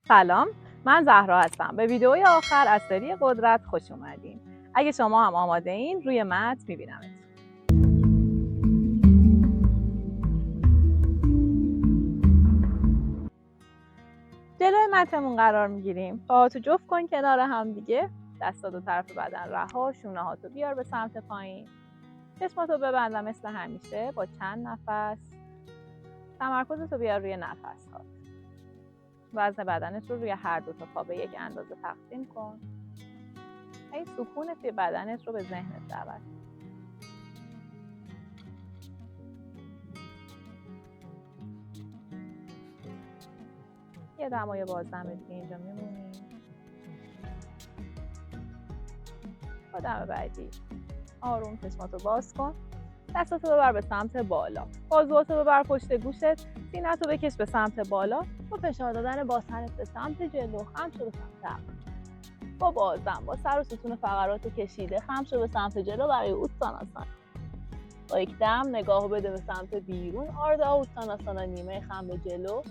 سلام، من زهرا هستم. به ویدئوی آخر از سری قدرت خوش اومدین. اگه شما هم آماده این روی متن میبینمت. جلوی متنمون قرار میگیریم. پاهاتو جفت کن کنار هم دیگه. دستا دو طرف بدن رها، شونه‌هاتو بیار به سمت پایین. چشماتو ببند مثل همیشه با چند نفس. تمرکزتو بیار روی نفس ها. وزن بدنت رو روی هر دو تا پا به یک اندازه تقسیم کن. ای سکون توی بدنت رو به ذهنت دعوت. یه دمای بازدم دیگه اینجا میمونیم. با دم بعدی آروم چشماتو باز کن. دستاتو ببر به سمت بالا. بازوهاتو ببر پشت گوشت. سینه‌تو بکش به سمت بالا. با فشار دادن باسنت به سمت جلو خم شو به سمت عقب. با بازدم با سر و ستون فقراتو کشیده خم شو به سمت جلو برای اوتاناسانا. با یک دم نگاهو بده به سمت بیرون. آردا اوتاناسانا نیمه خم به جلو.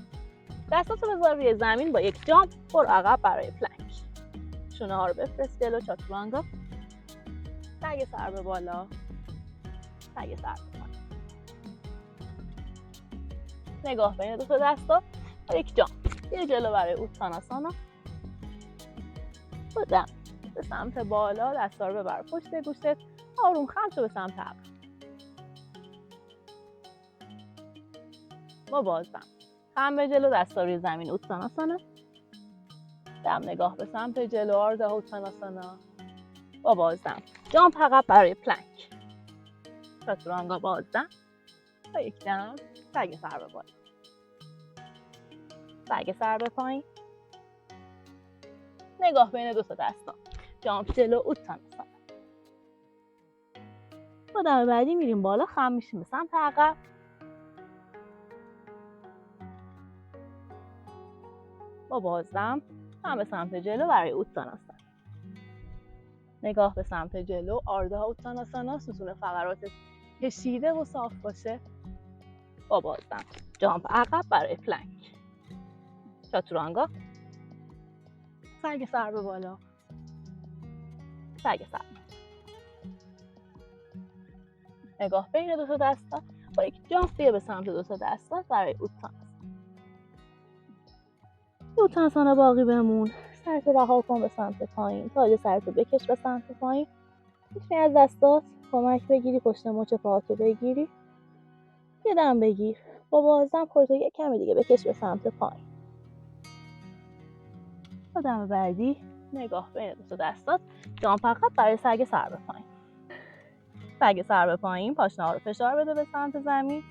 دستاتو بذار روی زمین با یک جامپ برو عقب برای پلنک. شونه ها رو بفرست جلو چاتورانگا. سگ سر به بالا. سگ سر به پایین. نگاه بین دو تا دستا با یک جامپ. یه جلو برای اوتاناسانا. بودم به سمت بالا دستا رو ببر پشت گوشت. آروم خم شو به سمت عقب. با بازدم خم به جلو دستا روی زمین اوتاناسانا. دم نگاه به سمت جلو آردا اوتاناسانا. با بازدم جامپ عقب برای پلنک. چاتورانگا بازدم با یک دم سگ سر به بالا. سگ سر به پایین. نگاه بین دو تا دستا. جامپ جلو اوتاناسانا. با دم بعدی میریم بالا خم میشیم به سمت عقب. با بازدم خم به سمت جلو برای اوتاناسانا. نگاه به سمت جلو آردا اوتاناسانا. ستون فقرات کشیده و صاف باشه. با بازدم جامپ عقب برای پلنک. چاتورانگا. سگ سر به بالا. سگ سر. نگاه بین دو تا دستا با یک جامپ به سمت دو تا دستا برای اوتاناسانا. اوتاناسانا باقی بمون. سرتو رها کن به سمت پایین. تاج سرتو بکش به سمت پایین. میتونی از دستات کمک بگیری پشت مچ پاهاتو بگیری. یه دم بگیر. با بازدم خودتو یک کمی دیگه بکش به سمت پایین. با دم بعدی نگاه بین دو تا دستات جامپ عقب برای سگ سر به پایین. سگ سر به پایین. پاشنه ها رو فشار بده به سمت زمین.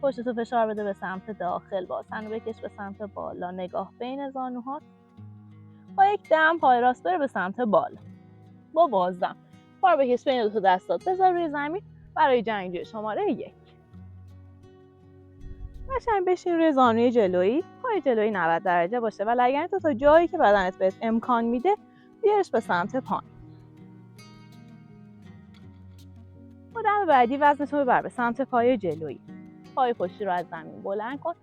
پشتتو فشار بده به سمت داخل. باسن رو بکش به سمت بالا. نگاه بین زانوهات. با یک دم پای راست بره به سمت بالا. با بازدم پا بکش بین دو تا دستات بذار روی زمین برای جنگجوی شماره 1. قشنگ بشین روی زانوی جلویی. پای جلویی 90 درجه باشه و لگنتو تا جایی که بدنت بهت امکان میده بیارش به سمت پایین. با دم بعدی وزنتو ببر به سمت پای جلویی. پای پشتی رو از زمین بلند کن.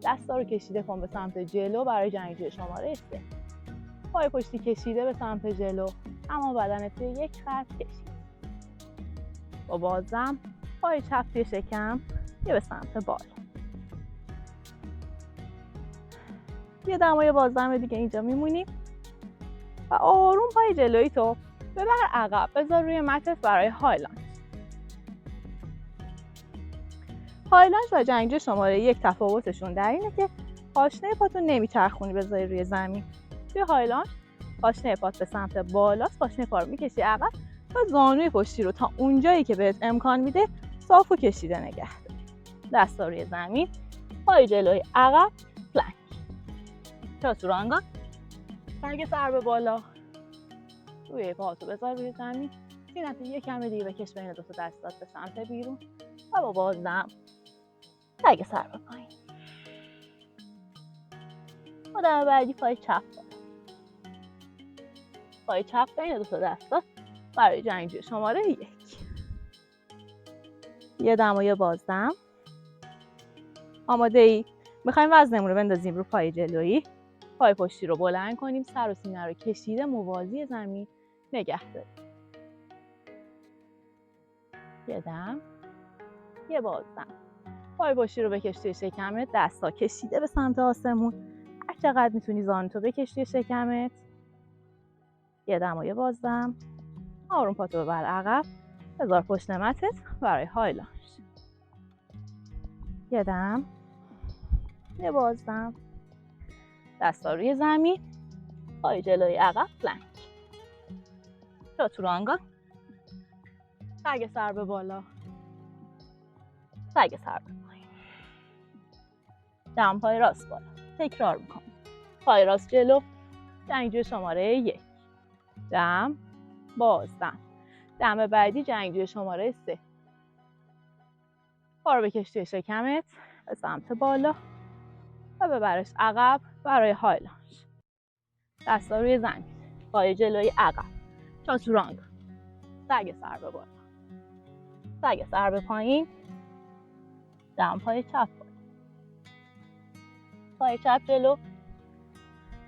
دستا رو کشیده کن به سمت جلو برای جنگجوی شماره 3. پای پشتی کشیده به سمت جلو. اما بدنت توی یک خط کشید. با بازدم پای چپ توی شکم یه به سمت بالا. یه دمای بازدم دیگه اینجا میمونیم و آروم پای جلویی تو ببر عقب. بذار روی متت برای هایلانج. هایلانج و جنگجوی شماره 1 تفاوتشون در اینه که پاشنه پاتو نمیچرخونی بذاری روی زمین. توی هایلانج پاشنه پات به سمت بالاست. پاشنه پا رو میکشی عقب و زانوی پشتی رو تا اونجایی که بهت امکان میده صاف و کشیده نگه داری. دستا روی زمین. پای جلوی عقب پلنک. چاتورانگا. سگ سر به بالا. روی پاهاتو بذار روی زمین. سینه‌تو یه کمی دیگه بکش بین دو تا دستات به سمت بیرون و با بازدم سگ سر به پایین. با دم بعدی پای چپ بالا. پای چپ بین دو تا دستا برای جنگجوی شماره 1. یه دم و یه بازدم. آماده ای؟ میخوایم وزنمون رو بندازیم رو پای جلویی. پای پشتی رو بلند کنیم، سر و سینه رو کشیده موازی زمین نگه داریم. یه دم، یه بازدم. پای پشتی رو بکش توی شکمت، دستا کشیده به سمت آسمون. هر چقدر میتونی زانوتو بکش توی شکمت. یه دم و یه بازدم. آروم پاتو ببر عقب، بذار پشت متت برای های لانج. یه دم، یه بازدم. دستا روی زمین، پای جلوی عقب پلنک. چاتورانگا. سگ سر به بالا، سگ سر به پایین. دم پای راست بالا. تکرار میکنم. پای راست جلو، جنگجوی شماره 1. دم، بازدم. دم بعدی جنگجوی شماره 3. پا رو بکش توی شکمت به سمت بالا و ببرش عقب برای های لانج. دستا روی زمین، پای جلوی عقب. چاتورانگا. سگ سر به بالا، سگ سر به پایین. دم پای چپ بالا، پای چپ جلو،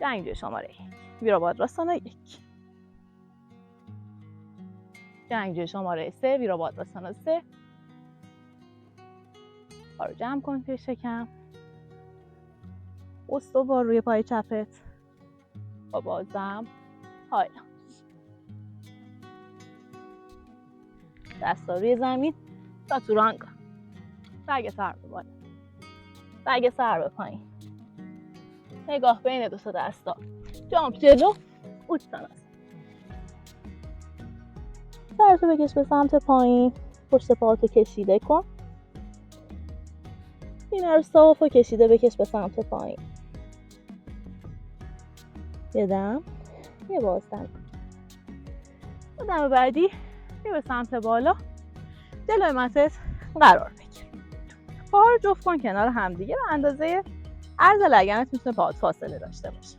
جنگجوی شماره 1. ویرابادراسانا 1. جنگجوی شماره 3. ویرابادراسانا 3. پا رو جمع کن توی شکم، استوار روی پای چپت با بازدم های لانج. دستا روی زمین، چاتورانگا. سگ سر به بالا، سگ سر به پایین. نگاه بین دو تا دستا، جامپ جلو، اوتساناسانا. سرتو بکش به سمت پایین، پشت پاهاتو کشیده کن. سینه رو صاف و کشیده بکش به سمت پایین. یه دم، یه بازدم. دم بعدی بیا به سمت بالا، جلوی متت قرار بگیر. پاها رو جفت کن کنار همدیگه به اندازه عرض لگنت میتونه پاهات فاصله داشته باشه.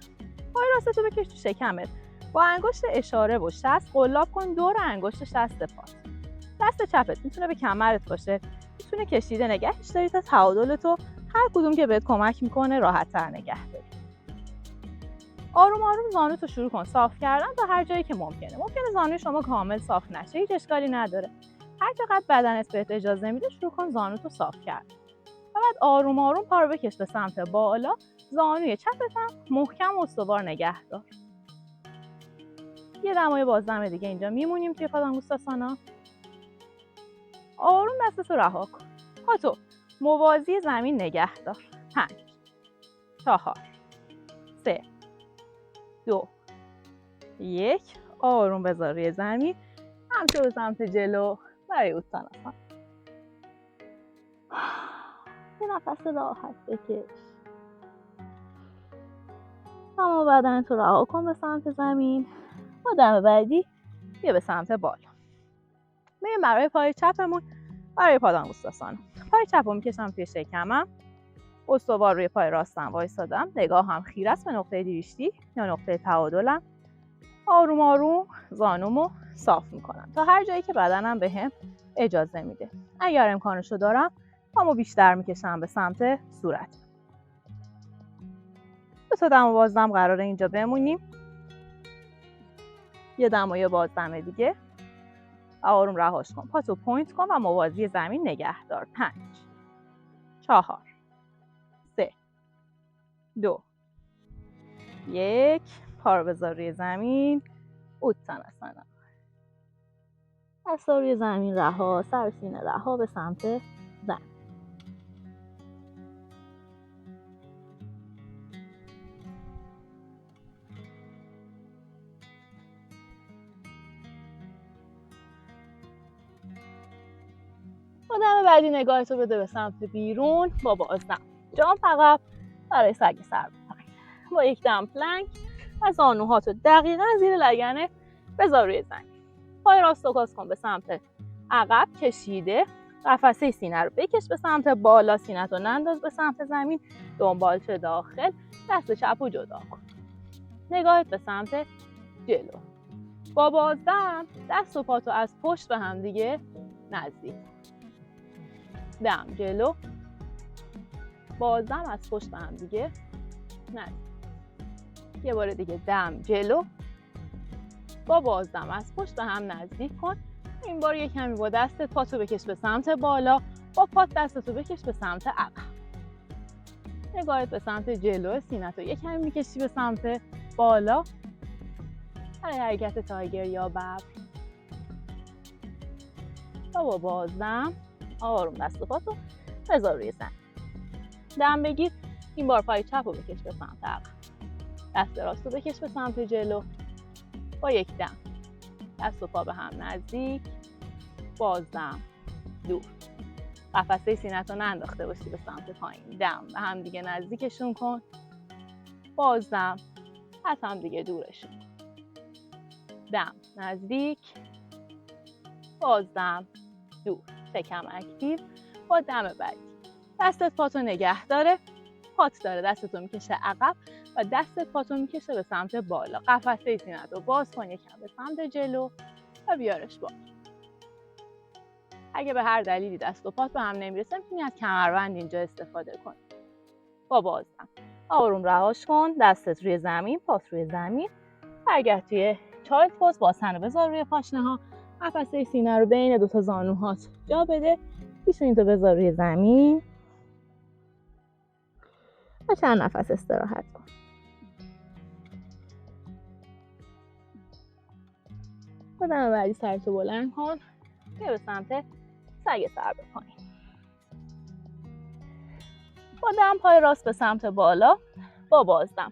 پای راستتو بکش تو شکمت، با انگشت اشاره و شست قلاب کن دور انگشت شست پات. دست چپت میتونه به کمرت باشه، میتونه کشیده نگهش داری تا تعادلتو هر کدوم که بهت کمک میکنه راحت تر نگه داری. آروم آروم زانوتو شروع کن صاف کردن تا هر جایی که ممکنه. ممکنه زانوی شما کامل صاف نشه، هیچ اشکالی نداره. هر چقدر بدنت بهت اجازه میده شروع کن زانوتو صاف کردن. و بعد آروم آروم پا رو بکش به سمت بالا، زانوی چپت هم محکم و استوار نگه دار. یه دمای بازدم دیگه اینجا میمونیم توی پادانگوستاسانا. آروم دستتو رها کن. پاتو موازی زمین نگه دار. 5 4 3 2 1. آروم بذار روی زمین، همچه به سمت جلو برای اوتساناسانا. یه نفس راحت بکش. تمام بدنتو رها کن به سمت زمین. با دم بعدی بیا به سمت بالا. میریم برای پای چپمون، برای پادانگوستاسانا. پای چپو میکشم توی شکمم، استوار روی پای راستم وایسادم، نگاهم خیره است به نقطه دیویشتی یا نقطه تعادلم. آروم آروم زانومو صاف میکنم تا هر جایی که بدنم بهم اجازه میده. اگر امکانشو دارم پامو بیشتر میکشم به سمت صورت. 2 تا دم و بازدم قراره اینجا بمونیم. یه دم و یه بازدم دیگه. آروم رهاش کن. پاتو پوینت کن و موازی زمین نگه دار. 5 4 3 2 1. پا رو بذار روی زمین. اوتساناسانا. دستا روی زمین رها، سر سینه رها به سمت زمین. با دم بعدی نگاهتو بده به سمت بیرون با بازدم. جامپ عقب برای سگ سر به پایین. با یک دم پلنک و زانوهاتو دقیقاً زیر لگنت بذار روی زمین. پای راستو کاس کن به سمت عقب کشیده. قفسه سینه رو بکش به سمت بالا، سینه‌تو ننداز به سمت زمین. دنبالچه داخل، دست چپو جدا کن. نگاهت به سمت جلو. با بازدم دست و پاتو از پشت به هم دیگه نزدیک. دم جلو، بازدم از پشت به هم دیگه نزدیک. یه بار دیگه دم جلو، با بازدم از پشت به هم نزدیک کن. این بار یه کمی با دستت پاتو بکش به سمت بالا، با پات دستتو بکش به سمت عقب. نگاهت به سمت جلو، سینه‌تو یه کمی میکشی به سمت بالا برای حرکت تایگر یا ببر. با بازدم آروم دست و پاتو بذار روی زمین. دم بگیر. این بار پای چپ رو بکش به سمت عقب، دست راست رو بکش به سمت جلو. با یک دم دست و پا به هم نزدیک، بازدم دور. قفسه سینه‌تو ننداخته باشی به سمت پایین. دم به هم دیگه نزدیکشون کن، بازدم از هم دیگه دورشون کن. دم نزدیک، بازدم دور. شکم اکتیو. با دم بعدی دستت پاتو نگه داره، پات داره دستتو میکشه عقب و دستت پاتو میکشه به سمت بالا. قفسه سینه‌تو باز کن یکم به سمت جلو و بیارش بالا. اگه به هر دلیلی دست و پات به هم نمیرسه میتونی از کمربند اینجا استفاده کنی. با بازدم آروم رهاش کن، دستت روی زمین، پات روی زمین. برگرد توی چایلد پوز، بازتن رو بذار روی پاشنه ها. قفسه سینه رو بین دو تا زانوهات جا بده. پیشونی تو بذار روی زمین و چند نفس استراحت کن. با دم بعدی سرتو بلند کن، بیا به سمت سگ سر به پایین. با دم پای راست به سمت بالا، با بازدم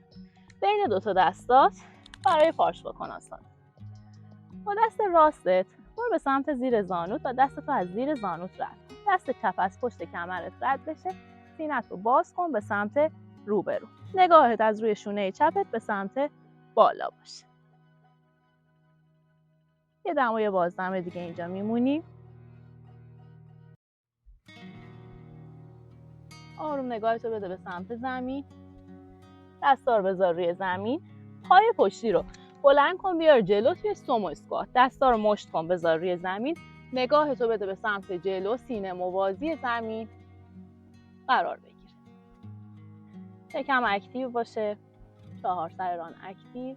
بین دو تا دستات برای پارش بکن آسان. با دست راستت برو به سمت زیر زانوت و دستتو از زیر زانوت رد کن. دست چپ از پشت کمرت رد بشه. سینه‌ت رو باز کن به سمت روبرو. نگاهت از روی شونه چپت به سمت بالا باشه. یه دم و یه بازدم دیگه اینجا میمونیم. آروم نگاهتو بده به سمت زمین. دستا رو بذار روی زمین. پای پشتی رو بلند کن بیار جلو توی سومو اسکوات. دستا رو مشت کن بذار روی زمین. نگاهتو بده به سمت جلو، سینه موازی زمین قرار بگیر. شکم اکتیو باشه، 4 سر ران اکتیو.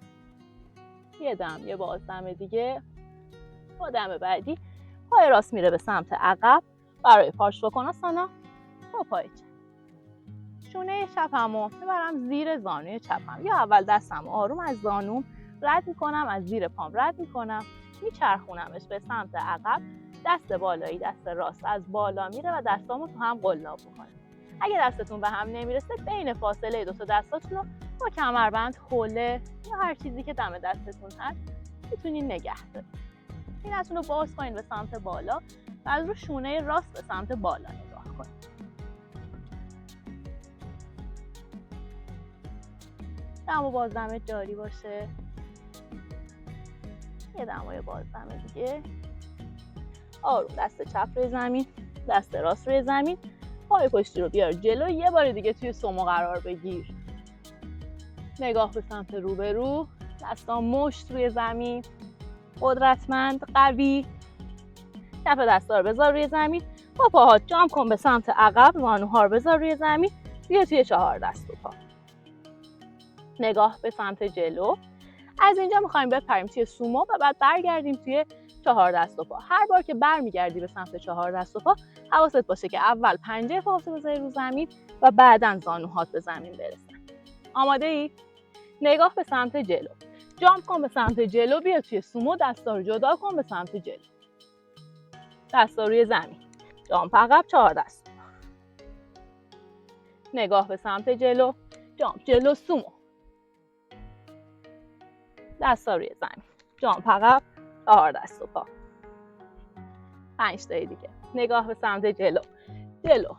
یه دم یه بازدم دیگه. با دم بعدی پای راست میره به سمت عقب برای پارشوکاناسانا. با پای چپ شونه چپمو میبرم زیر زانوی چپم، یا اول دستم آروم از زانوم رد میکنم، از زیر پام رد میکنم، میچرخونمش به سمت عقب. دست بالایی دست راست از بالا میره و دستامو تو هم قلاب میکنه. اگه دستتون به هم نمیرسه بین فاصله دو تا دستاتون رو با کمربند، حوله یا هر چیزی که دم دستتون هست میتونین نگه دارید. سینه‌تون رو باز کنین به سمت بالا و از رو شونه راست به سمت بالا نگاه کنید. دم و بازدم جاری باشه. یه دمای بازدم دیگه. آروم دست چپ روی زمین، دست راست روی زمین. پای پشتی رو بیار جلو. یه بار دیگه توی سومو قرار بگیر. نگاه به سمت روبرو. دستا مشت روی زمین. قدرتمند، قوی. کف دستا رو بذار روی زمین. با پاهات جام کن به سمت عقب. زانوها رو بذار روی زمین. بیا توی 4 دست و پا. نگاه به سمت جلو. از اینجا میخوایم بپریم توی سومو و بعد برگردیم توی 4 دست و پا. هر بار که برمیگردی به سمت 4 دست و پا حواست باشه که اول پنجه پاتو بذاری رو زمین و بعداً زانوهات به زمین برسن. آماده ای؟ نگاه به سمت جلو. جامپ کن به سمت جلو. بیا توی سومو. دستا رو جدا کن به سمت جلو. دستا روی زمین. جامپ عقب 4 دست. نگاه به سمت جلو. جامپ جلو سومو. دستا روی زمین. جامپ عقب 4 دست و پا. 5 تا دیگه. نگاه به سمت جلو. جلو.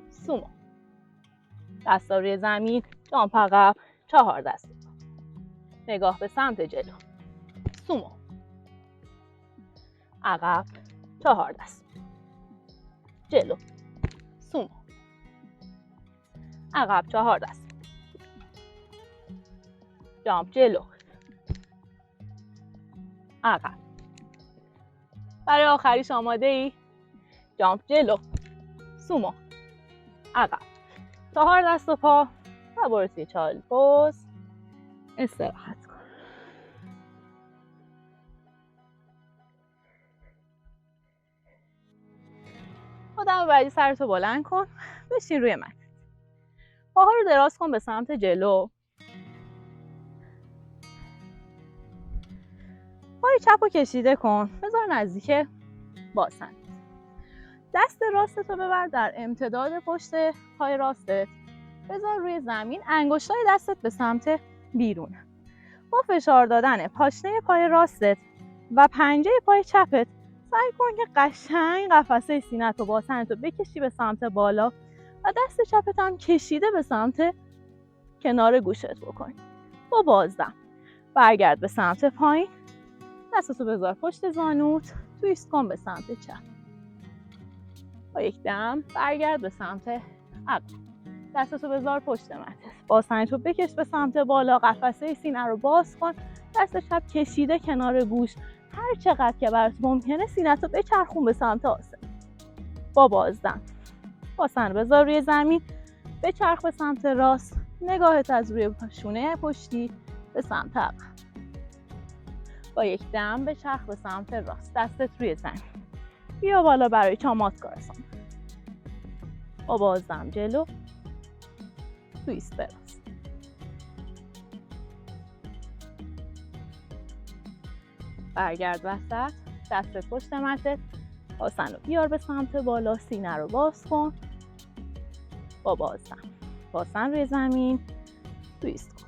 سومو. دستا روی زمین. جامپ عقب 4 دست و پا. نگاه به سمت جلو. سومو. عقب 4 دست. جلو. سومو. عقب 4 دست. جامپ جلو. عقب. برای آخریش آماده ای؟ جامپ جلو. سومو. عقب. 4 دست و پا و برو توی چایلد پوز. استراحت کن. قدم بعدی سرتو بلند کن، بشین روی مت. پاها رو دراز کن به سمت جلو. پای چپ رو کشیده کن، بذار نزدیک باسن. دست راستتو ببر در امتداد پشت پای راستت، بذار روی زمین، انگشتای دستت به سمت بیرون. با فشار دادن پاشنه پای راستت و پنجه پای چپت سعی کن که قشنگ قفسه سینه‌ت و باسنتو بکشی به سمت بالا و دست چپت هم کشیده به سمت کنار گوشت بکن. با بازدم برگرد به سمت پایین، دستتو بذار پشت زانوت، تویست کن به سمت چپ. با یک دم برگرد به سمت عقب، دستتو بذار پشت متت، باسنتو بکش به سمت بالا، قفسه سینه رو باز کن، دست چپ کشیده کنار گوش، هر چقدر که برات ممکنه سینه‌تو بچرخون به سمت آسمون. با بازدم باسن بذار روی زمین، بچرخ به سمت راست، نگاهت از روی شونه پشتی به سمت عقب. با یک دم بچرخ به سمت راست، دستت روی زمین، بیا بالا برای چاماتکارسان. با بازدم جلو، تویست براست. برگرد وسط، دستت پشت متت، باسن رو بیار به سمت بالا، سینه رو باز کن. با بازدم باسن روی زمین، تویست کن.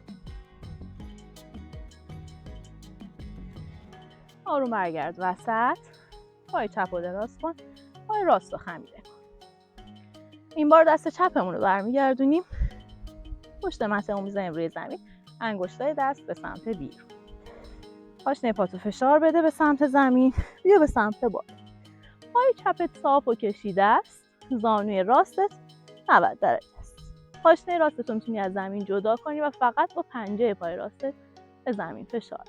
آروم برگرد وسط، پای چپ رو دراز کن، پای راست رو خمیده کن. این بار دست چپمون رو برمیگردونیم، پشت متمون میذاریم روی زمین، انگشتای دست به سمت بیرون. پاشنه پاتو فشار بده به سمت زمین، بیا به سمت بالا. پای چپت صاف و کشیده است، زانوی راستت 90 درجه است. پاشنه راستت رو میتونی از زمین جدا کنی و فقط با پنجه پای راستت به زمین فشار.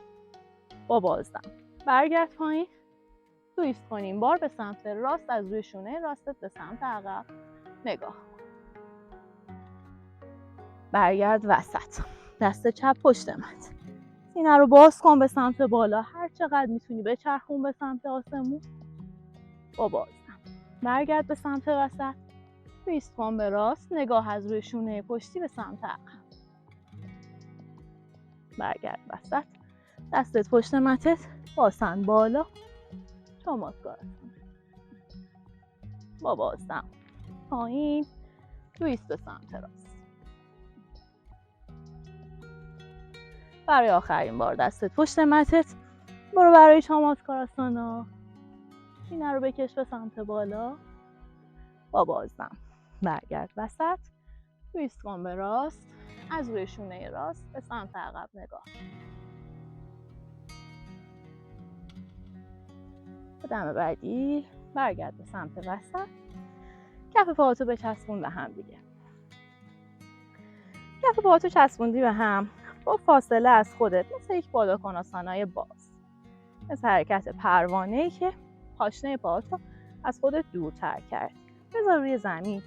با بازدم برگرد پایین، تویست کنیم بار به سمت راست، از روی شونه راستت به سمت عقب نگاه. برگرد وسط، دست چپ پشت مت، سینه رو باز کن به سمت بالا، هر چقدر میتونی بچرخون به سمت آسمون. با بازدم برگرد به سمت وسط، تویست کن به راست، نگاه از روی شونه پشتی به سمت عقب. برگرد وسط، دستت پشت متت، باسن بالا، چاماتکارسان. با بازدم پایین، تویست به سمت راست. برای آخرین بار دستت پشت متت، برو برای چاماتکاراسانا، سینه رو بکش به سمت بالا. با بازدم برگرد وسط، تویست کن به راست، از روی شونه راست به سمت عقب نگاه. قدم بعدی برگرد به سمت وسط، کف پاهاتو بچسبون به هم دیگه. کف پاهاتو چسبوندی به هم، با فاصله از خودت، مثل یک بالاکناسانای باز، مثل حرکت پروانه‌ای که پاشنه پاهاتو از خودت دورتر کرد. بذار روی زمین،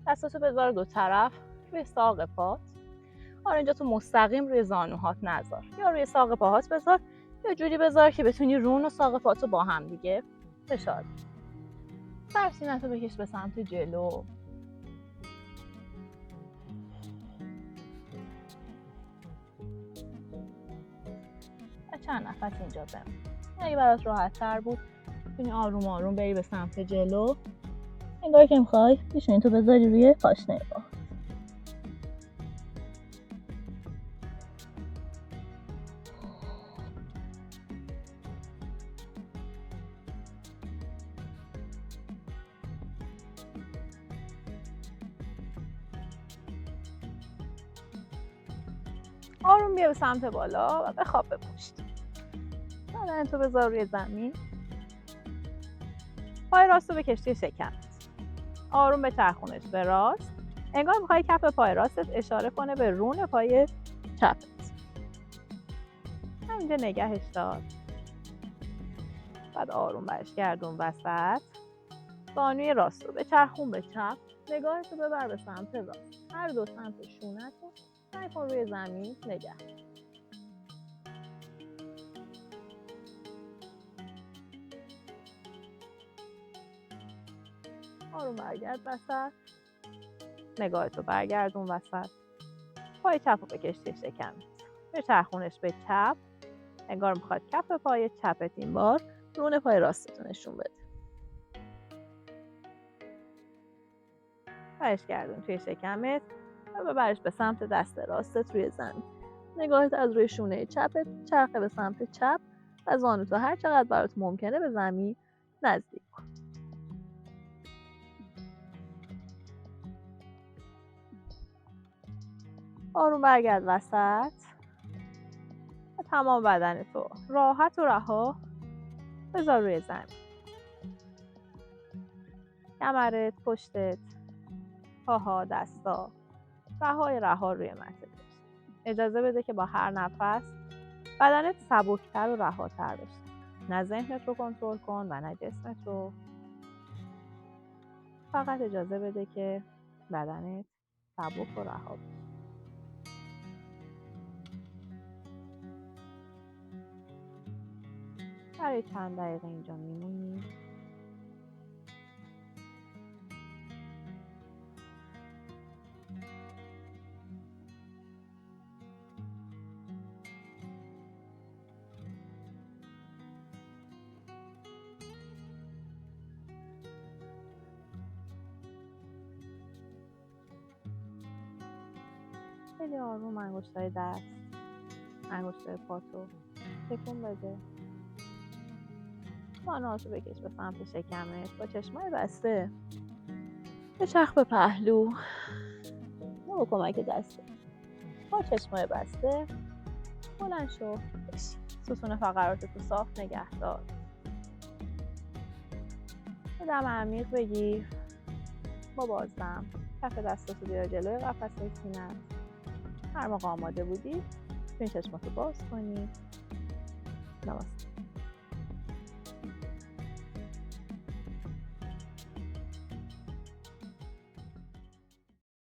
دستاتو بذار دو طرف روی ساق پات. اینجا تو مستقیم روی زانوهات نذار، یا روی ساق پاهات بذار، یا جوری بذار که بتونی رون و ساق پاتو با هم دیگه فشار بدی. سر سینه‌تو بکش به سمت جلو. چند نفس اینجا بمون. اگه برات راحت تر بود میتونی آروم آروم بری به سمت جلو. انگار که میخوای پیشونی تو بذاری روی پاشنه پا. آروم بیا به سمت بالا و بخواب به پشت. بدن تو بذار روی زمین. پای راست رو بکش توی شکمت. آروم به چرخونش به راست. انگار میخوای کف پای راستت اشاره کنه به رون پای چپت. همینجا نگهش دار. بعد آروم برش گردون وسط. زانوی راست رو بچرخون به چپ. نگاهتو ببر به سمت راست. هر دو سمت شونت رو سعی کن روی زمین نگه. آروم برگرد وسط. نگاهتو برگردون وسط. پای چپ رو بکش توی شکمت. بچرخونش به چپ. انگار میخواد کف پای چپت این بار رون پای راستتو نشون بده. برش گردون توی شکمت و ببرش به سمت دست راستت روی زمین. نگاهت از روی شونه چپت چرخه به سمت چپ و زانوتو هر چقدر برات ممکنه به زمین نزدیک کن. آروم برگرد وسط و تمام بدنتو راحت و رها بذار روی زمین. کمرت، پشتت، پاها، دستا رها روی مته. اجازه بده که با هر نفس بدنت سبکتر و رهاتر بشه. نه ذهنت رو کنترل کن و نه جسمت رو. فقط اجازه بده که بدنت سبک و رها بشه. برای چند دقیقه اینجا میمونی. خیلی آروم انگشتای دست، انگشتای پاتو تکون بده. بانه‌هاتو بکش به سمت شکمت. با چشمای بسته بچرخ به پهلو. نه با کمک دسته. با چشمای بسته بلند شو. ستون فقراتتو صاف نگه دار. یه دم عمیق بگیر. با بازدم کف دستاتو بیار جلوی قفسه سینه‌ت. هر موقع آماده بودی این چشماتو باز کنی. نماسته.